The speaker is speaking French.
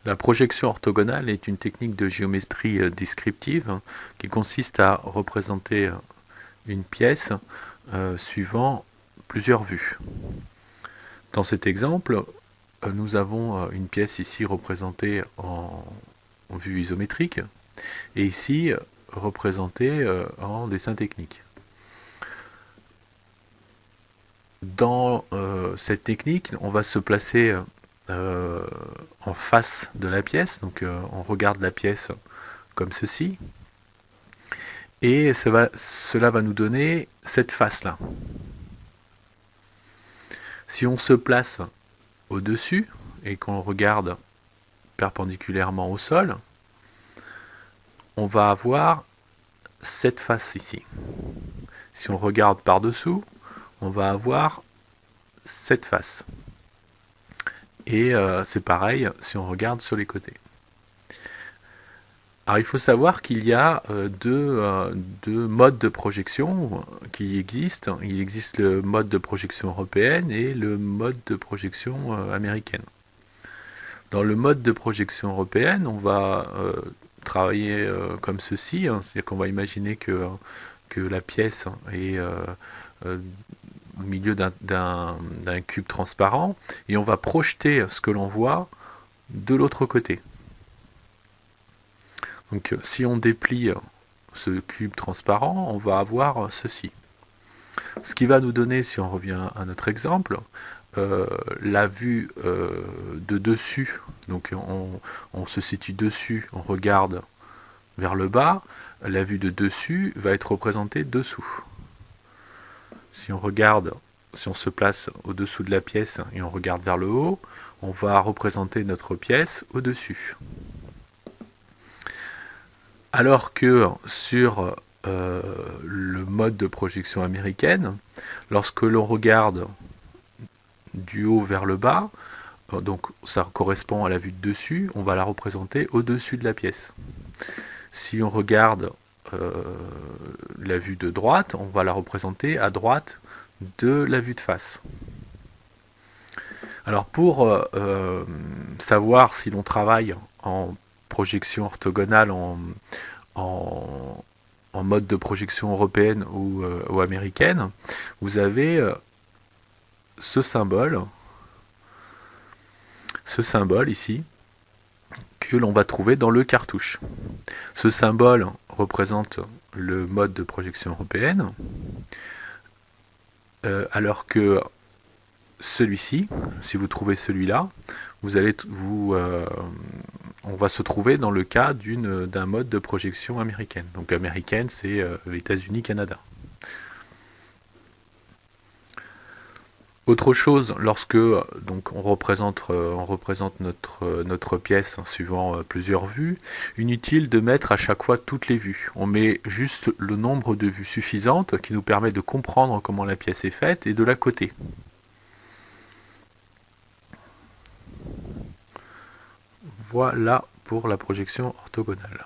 La projection orthogonale est une technique de géométrie descriptive qui consiste à représenter une pièce suivant plusieurs vues. Dans cet exemple, nous avons une pièce ici représentée en vue isométrique et ici représentée en dessin technique. Dans cette technique, on va se placer en face de la pièce, donc on regarde la pièce comme ceci, et cela va nous donner cette face-là. Si on se place au-dessus et qu'on regarde perpendiculairement au sol, on va avoir cette face ici. Si on regarde par-dessous, on va avoir cette face. Et c'est pareil si on regarde sur les côtés. Alors il faut savoir qu'il y a deux modes de projection qui existent. Il existe le mode de projection européenne et le mode de projection américaine. Dans le mode de projection européenne, on va travailler comme ceci, hein, c'est-à-dire qu'on va imaginer que la pièce est au milieu d'un cube transparent et on va projeter ce que l'on voit de l'autre côté. Donc si on déplie ce cube transparent, on va avoir ceci. Ce qui va nous donner, si on revient à notre exemple, la vue de dessus. Donc on se situe dessus, on regarde vers le bas. La vue de dessus va être représentée dessous. Si on regarde, si on se place au-dessous de la pièce et on regarde vers le haut, on va représenter notre pièce au-dessus. Alors que sur le mode de projection américaine, lorsque l'on regarde du haut vers le bas, donc ça correspond à la vue de dessus, on va la représenter au-dessus de la pièce. Si on regarde la vue de droite, on va la représenter à droite de la vue de face. Alors pour savoir si l'on travaille en projection orthogonale en mode de projection européenne ou américaine, vous avez ce symbole ici, que l'on va trouver dans le cartouche. Ce symbole représente le mode de projection européenne, alors que celui-ci, si vous trouvez celui-là, on va se trouver dans le cas d'un mode de projection américaine. Donc américaine, c'est États-Unis, Canada. Autre chose, lorsque donc on représente notre pièce en suivant plusieurs vues, inutile de mettre à chaque fois toutes les vues. On met juste le nombre de vues suffisantes qui nous permet de comprendre comment la pièce est faite et de la coter. Voilà pour la projection orthogonale.